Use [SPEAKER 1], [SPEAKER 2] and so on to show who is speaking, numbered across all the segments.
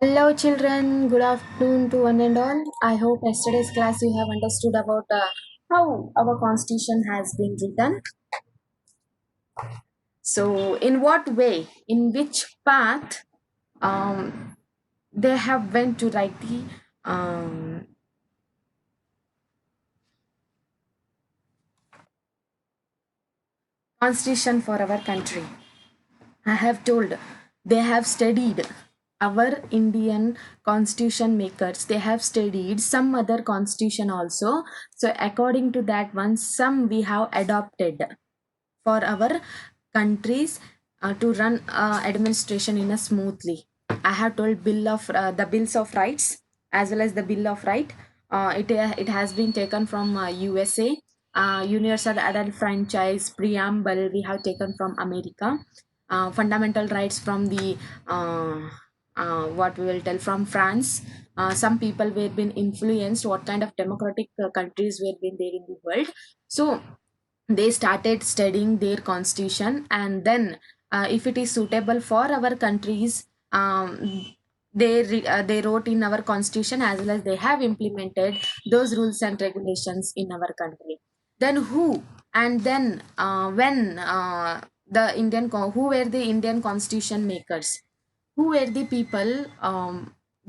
[SPEAKER 1] Hello, children. Good afternoon to one and all. I hope yesterday's class you have understood about how our constitution has been written. So, in what way, in which path, um, they have went to write the constitution for our country. I have told they have studied our Indian constitution makers. They have studied some other constitution also. So according to that one, some we have adopted for our countries to run administration in a smoothly. I have told the bills of rights as well as the bill of right. It has been taken from USA. Universal adult franchise preamble we have taken from America. Fundamental rights from the what we will tell from France. Some people were been influenced what kind of democratic countries were been there in the world. So they started studying their constitution, and then if it is suitable for our countries, they wrote in our constitution as well as they have implemented those rules and regulations in our country. Then who and then when who were the Indian constitution makers, who were the people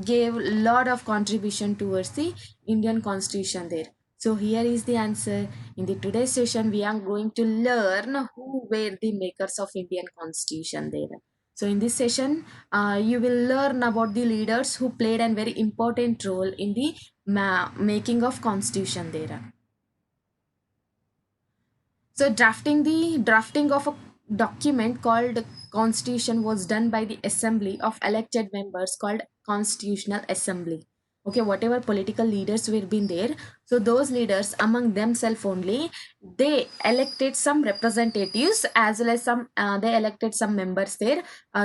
[SPEAKER 1] gave lot of contribution towards the Indian constitution there. So here is the answer. In the today's session we are going to learn who were the makers of Indian constitution there. So in this session you will learn about the leaders who played a very important role in the making of constitution there. So drafting of a document called constitution was done by the assembly of elected members called constitutional assembly. Okay, whatever political leaders were been there, so those leaders among themselves only, they elected some representatives as well as they elected some members there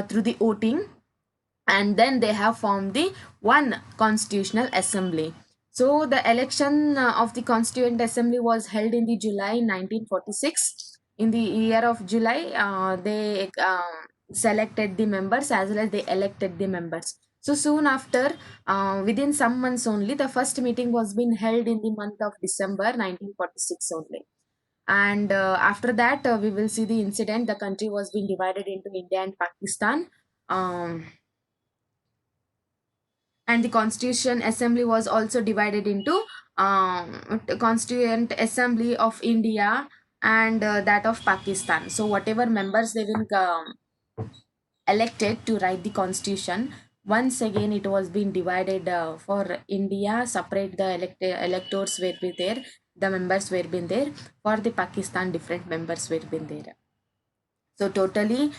[SPEAKER 1] through the voting, and then they have formed the one constitutional assembly. So the election of the constituent assembly was held in the July 1946. In the year of July they selected the members as well as they elected the members. So soon after, within some months only, the first meeting was been held in the month of December 1946 only. And after that we will see the incident. The country was being divided into India and Pakistan. And the constitution assembly was also divided into constituent assembly of India and that of Pakistan. So whatever members they will elected to write the constitution, once again it was being divided for India separate. The electors were be there, the members were been there. For the Pakistan, different members were been there. So totally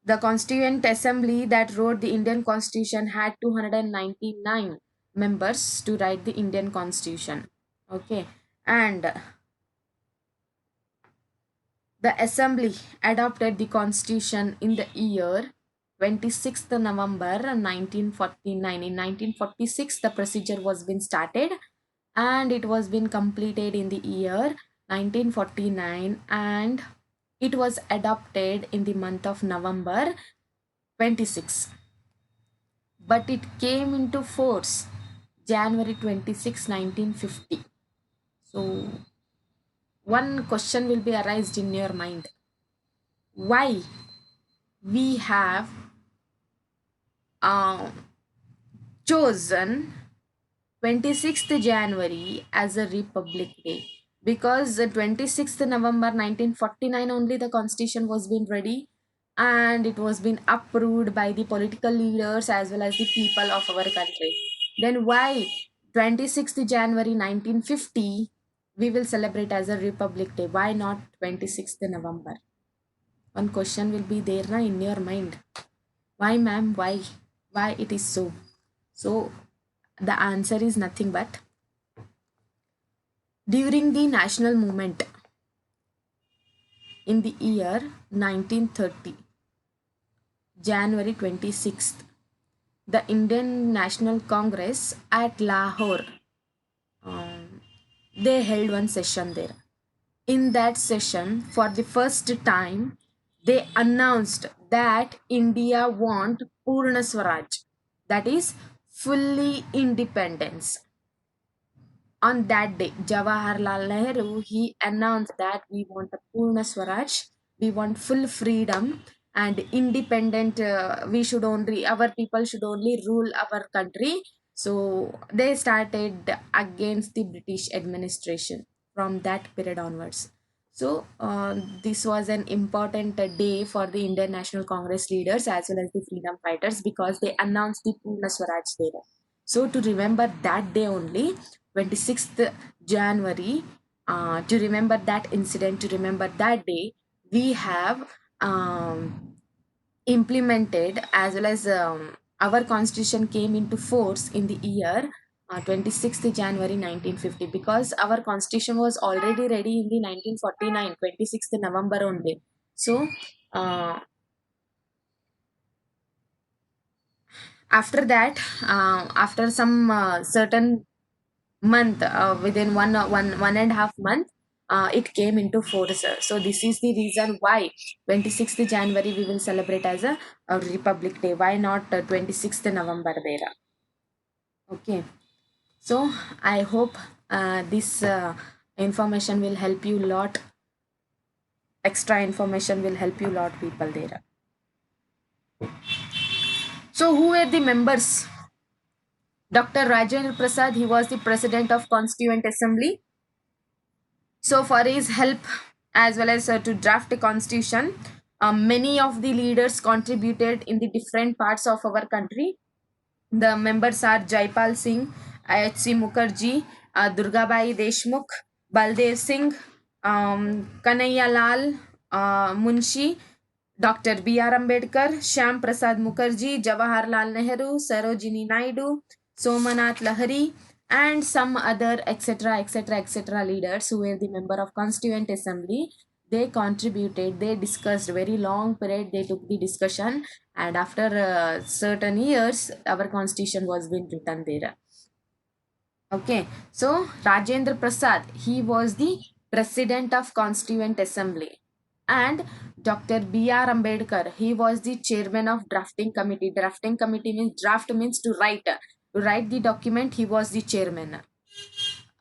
[SPEAKER 1] the Constituent Assembly that wrote the Indian Constitution had 299 members to write the Indian Constitution. Okay, and the Assembly adopted the Constitution in the year 26th November 1949. In 1946, the procedure was been started, and it was been completed in the year 1949, and it was adopted in the month of November 26, but it came into force January 26, 1950. So one question will be arised in your mind: why we have uh, chosen 26th January as a Republic Day? Because the 26th November 1949 only the constitution was being ready, and it was being approved by the political leaders as well as the people of our country. Then why 26th January 1950 we will celebrate as a Republic Day? Why not 26th November? One question will be there na in your mind. Why, ma'am? Why it is so? So the answer is nothing but during the national movement in the year 1930, January 26th, the Indian National Congress at Lahore, um, they held one session there. In that session, for the first time, they announced that India want Purna Swaraj, that is fully independence. On that day, Jawaharlal Nehru, he announced that we want a Purna Swaraj, we want full freedom and independent. We should only, our people should only rule our country. So they started against the British administration from that period onwards. So this was an important day for the Indian National Congress leaders as well as the freedom fighters because they announced the Purna Swaraj Day. So to remember that day only, 26th January, to remember that incident, to remember that day, we have implemented as well as our constitution came into force in the year 26th January 1950 because our constitution was already ready in the 1949, 26th November only. So uh, after that, after some certain month, within one and a half month, it came into force. So this is the reason why 26th January we will celebrate as a Republic Day. Why not 26th November there? Okay. So I hope this information will help you lot. Extra information will help you lot people there. So who were the members? Dr. Rajendra Prasad, he was the president of Constituent Assembly. So for his help as well as to draft a constitution, many of the leaders contributed in the different parts of our country. The members are Jaipal Singh, H.C. Mukherjee, Durgabai Deshmukh, Baldev Singh, Kanhaiya Lal Munshi, Dr. B.R. Ambedkar, Shyam Prasad Mukherjee, Jawaharlal Nehru, Sarojini Naidu, Somanath Lahiri, and some other etc etc etc leaders who were the member of Constituent Assembly. They contributed, they discussed very long period, they took the discussion, and after certain years our constitution was being written there. Okay, so Rajendra Prasad, he was the president of Constituent Assembly, and Dr. B.R. Ambedkar, he was the chairman of drafting committee. Drafting committee means draft means to write. To write the document, he was the chairman.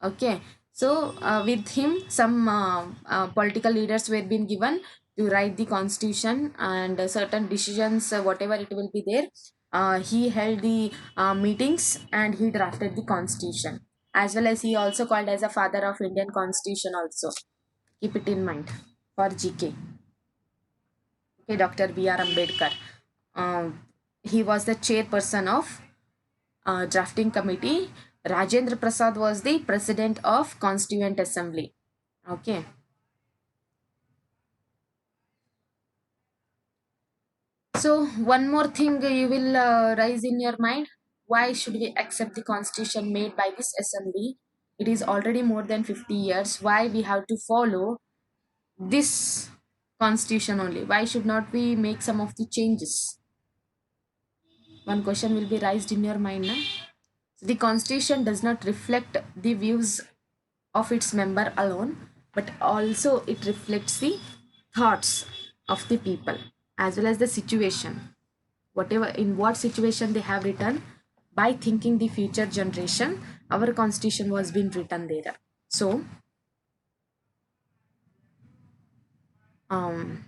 [SPEAKER 1] Okay, so with him, some political leaders were being given to write the constitution and certain decisions, whatever it will be there. He held the meetings and he drafted the constitution, as well as he also called as a father of Indian constitution also. Keep it in mind for GK. Okay, Dr. B.R. Ambedkar. He was the chairperson of drafting committee. Rajendra Prasad was the president of Constituent Assembly. Okay. So one more thing you will rise in your mind. Why should we accept the constitution made by this assembly? It is already more than 50 years. Why we have to follow this constitution only? Why should not we make some of the changes? One question will be raised in your mind. Na? The constitution does not reflect the views of its member alone, but also it reflects the thoughts of the people as well as the situation. Whatever in what situation they have written, by thinking the future generation, our constitution was being written there. So, um,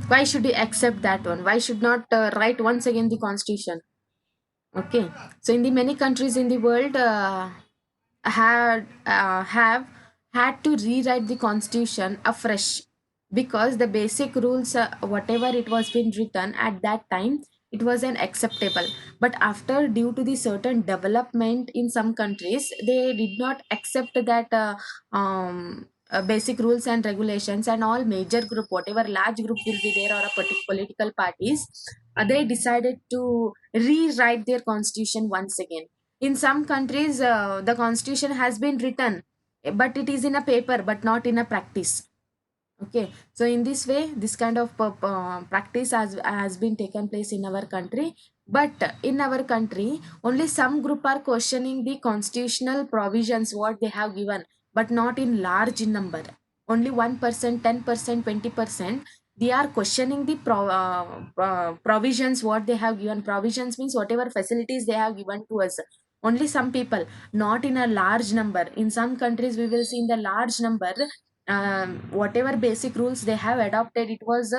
[SPEAKER 1] why should we accept that one? Why should not write once again the constitution? Okay, so in the many countries in the world have had to rewrite the constitution afresh because the basic rules, whatever it was been written at that time, it was an acceptable. But after, due to the certain development in some countries, they did not accept that basic rules and regulations, and all major group, whatever large group will be there or a political parties, they decided to rewrite their constitution once again. In some countries, the constitution has been written, but it is in a paper but not in a practice. Okay, so in this way, this kind of practice has been taken place in our country. But in our country, only some group are questioning the constitutional provisions what they have given, but not in large number. only 1%, 10%, 20%, they are questioning the provisions what they have given. Provisions means whatever facilities they have given to us. Only some people, not in a large number. In some countries we will see in the large number, whatever basic rules they have adopted, it was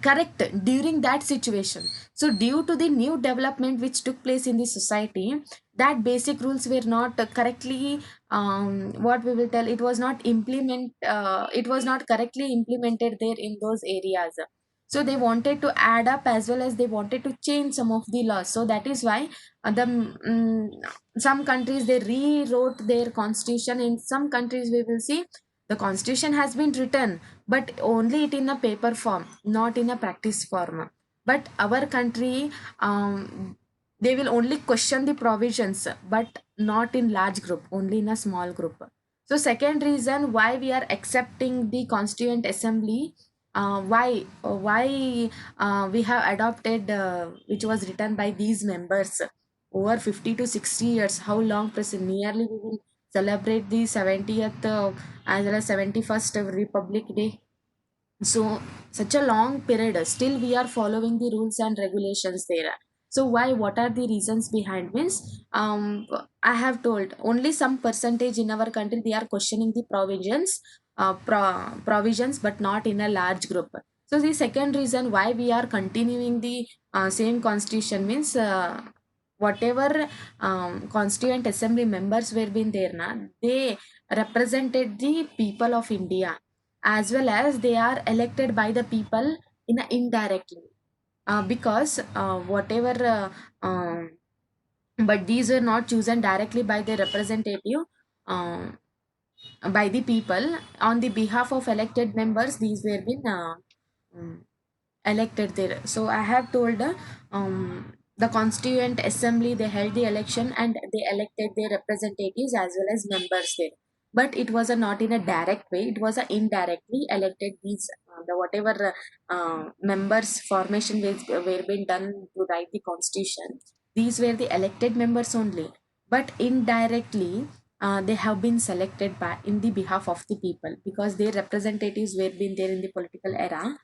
[SPEAKER 1] correct during that situation. So due to the new development which took place in the society, that basic rules were not correctly, what we will tell, it was not it was not correctly implemented there in those areas. So they wanted to add up as well as they wanted to change some of the laws. So that is why some countries they rewrote their constitution. In some countries we will see the constitution has been written, but only it in a paper form, not in a practice form. But our country, they will only question the provisions, but not in large group, only in a small group. So second reason why we are accepting the constituent assembly, why we have adopted, which was written by these members over 50 to 60 years. How long present, nearly we will celebrate the 70th as well as 71st Republic Day. So such a long period, still we are following the rules and regulations there. So why, what are the reasons behind? Means, I have told only some percentage in our country they are questioning the provisions, but not in a large group. So the second reason why we are continuing the same constitution means, whatever constituent assembly members were been there na, they represented the people of India, as well as they are elected by the people in a indirectly, because whatever but these were not chosen directly by the representative, uh, by the people. On the behalf of elected members, these were been um, elected there. So I have told, the constituent assembly they held the election and they elected their representatives as well as members there. But it was not in a direct way, it was a indirectly elected. These the whatever members formation were being done to write the constitution, these were the elected members only. But indirectly, they have been selected by in the behalf of the people, because their representatives were been there in the political era.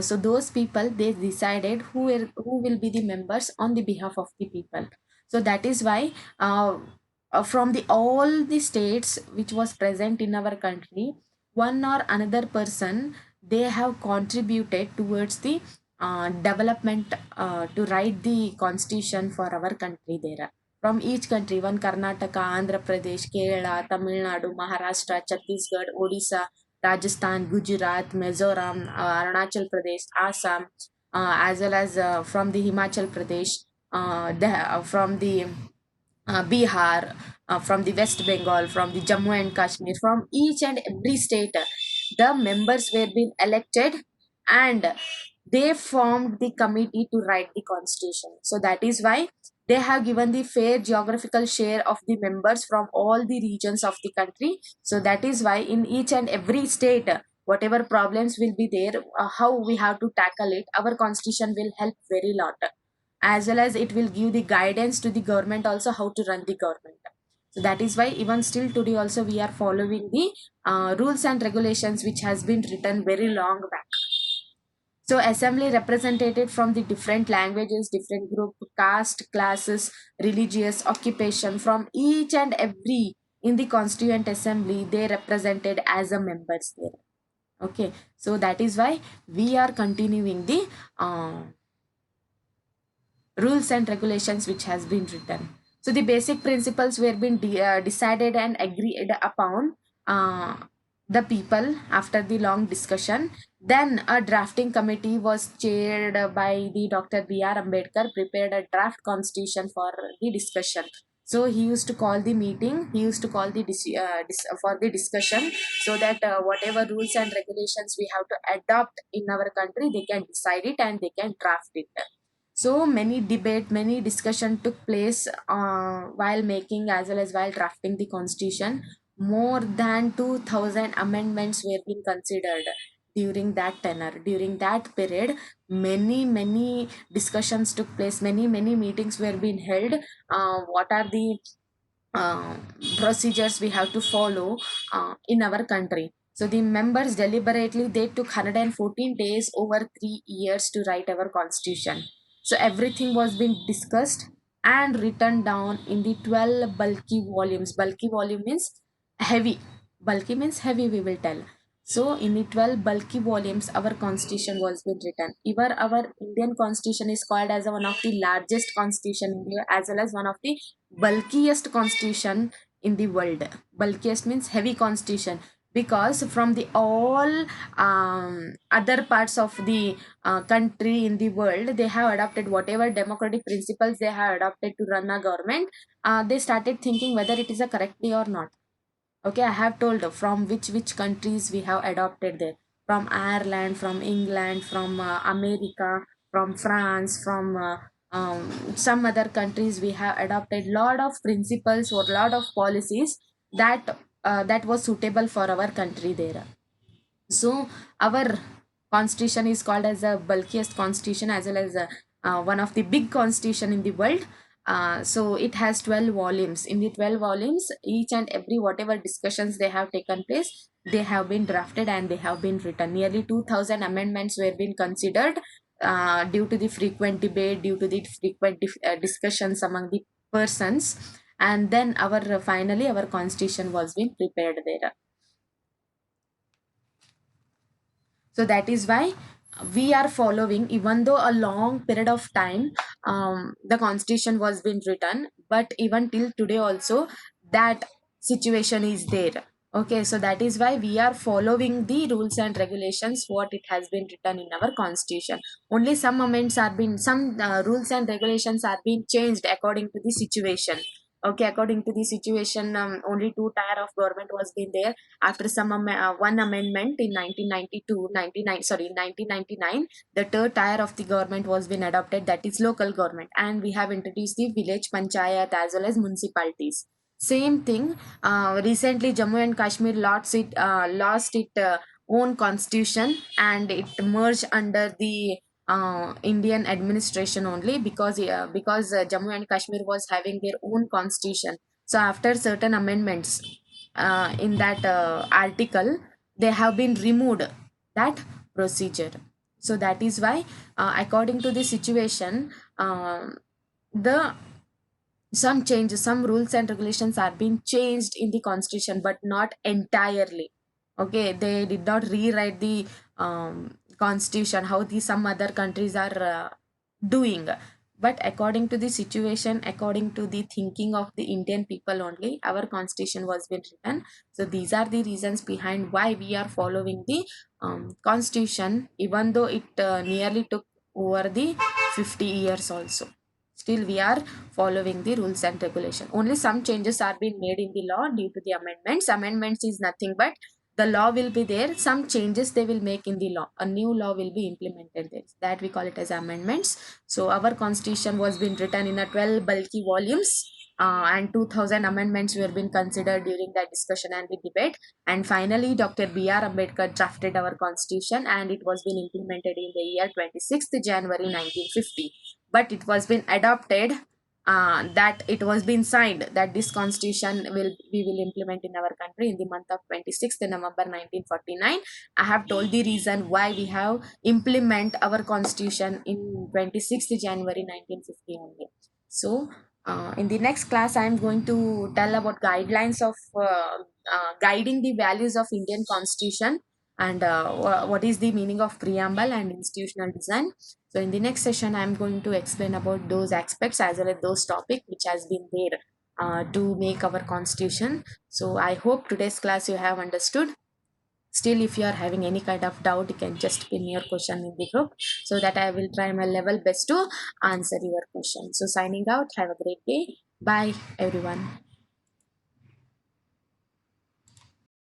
[SPEAKER 1] So those people they decided who will be the members on the behalf of the people. So that is why, from the all the states which was present in our country, one or another person they have contributed towards the development, to write the constitution for our country there. From each country, one Karnataka, Andhra Pradesh, Kerala, Tamil Nadu, Maharashtra, Chhattisgarh, Odisha, Rajasthan, Gujarat, Mizoram, Arunachal Pradesh, Assam, as well as from the Himachal Pradesh, from the Bihar, from the West Bengal, from the Jammu and Kashmir, from each and every state, the members were being elected, and they formed the committee to write the constitution. So that is why they have given the fair geographical share of the members from all the regions of the country. So that is why in each and every state, whatever problems will be there, how we have to tackle it, our constitution will help very lot, as well as it will give the guidance to the government also how to run the government. So that is why even still today also we are following the rules and regulations which has been written very long back. So assembly represented from the different languages, different group, caste, classes, religious, occupation, from each and every in the constituent assembly they represented as a members there. Okay, so that is why we are continuing the rules and regulations which has been written. So the basic principles were being decided and agreed upon, uh, the people after the long discussion. Then a drafting committee was chaired by the Dr. B.R. Ambedkar, prepared a draft constitution for the discussion. So he used to call the meeting, he used to call the for the discussion, so that whatever rules and regulations we have to adopt in our country, they can decide it and they can draft it. So many debate, many discussion took place while making as well as while drafting the constitution. More than 2000 amendments were being considered during that tenor. During that period, many discussions took place, many meetings were being held. What are the uh, procedures we have to follow in our country. So the members deliberately they took 114 days over 3 years to write our constitution. So everything was being discussed and written down in the 12 bulky volumes. Bulky volume means heavy. Bulky means heavy, we will tell. So in the 12 bulky volumes, our constitution was been written. Even our Indian constitution is called as one of the largest constitution in India, as well as one of the bulkiest constitution in the world. Bulkiest means heavy constitution, because from the all other parts of the country in the world, they have adopted whatever democratic principles they have adopted to run a government. They started thinking whether it is a correctly or not. Okay, I have told from which countries we have adopted there. From Ireland, from England, from America, from France, from some other countries, we have adopted lot of principles or lot of policies that that was suitable for our country there. So our constitution is called as the bulkiest constitution, as well as one of the big constitution in the world. So it has 12 volumes. In the 12 volumes, each and every whatever discussions they have taken place, they have been drafted and they have been written. Nearly 2000 amendments were being considered due to the frequent debate, due to the frequent discussions among the persons. And then our finally our constitution was being prepared there. So that is why we are following, even though a long period of time the constitution was been written, but even till today also that situation is there. Okay, so that is why we are following the rules and regulations what it has been written in our constitution. Only some amendments are been, some rules and regulations are being changed according to the situation. Okay, according to the situation, only two tier of government was been there. After some one amendment in 1992, 99, sorry, 1999, the third tier of the government was been adopted, that is local government, and we have introduced the village panchayat as well as municipalities. Same thing. Recently, Jammu and Kashmir lost its own constitution, and it merged under the Indian administration only, because Jammu and Kashmir was having their own constitution. So after certain amendments in that article, they have been removed that procedure. So that is why, according to the situation, the some changes, some rules and regulations are being changed in the constitution, but not entirely. Okay, they did not rewrite the constitution how the some other countries are doing, but according to the situation, according to the thinking of the Indian people only, our constitution was been written. So these are the reasons behind why we are following the constitution, even though it nearly took over the 50 years also. Still we are following the rules and regulation. Only some changes are being made in the law due to the amendments. Amendments is nothing but the law will be there, some changes they will make in the law, a new law will be implemented there, that we call it as amendments. So our constitution was been written in a 12 bulky volumes, and 2000 amendments were being considered during that discussion and the debate, and finally Dr. B.R. Ambedkar drafted our constitution, and it was being implemented in the year 26th January 1950. But it was been adopted, that it was been signed that this constitution will we will implement in our country in the month of 26th November 1949. I have told the reason why we have implement our constitution in 26th January 1950 only. So in the next class I am going to tell about guidelines of guiding the values of Indian constitution, and what is the meaning of preamble and institutional design. So in the next session, I'm going to explain about those aspects as well as those topic which has been there to make our constitution. So I hope today's class you have understood. Still, if you are having any kind of doubt, you can just pin your question in the group so that I will try my level best to answer your question. So signing out. Have a great day. Bye, everyone.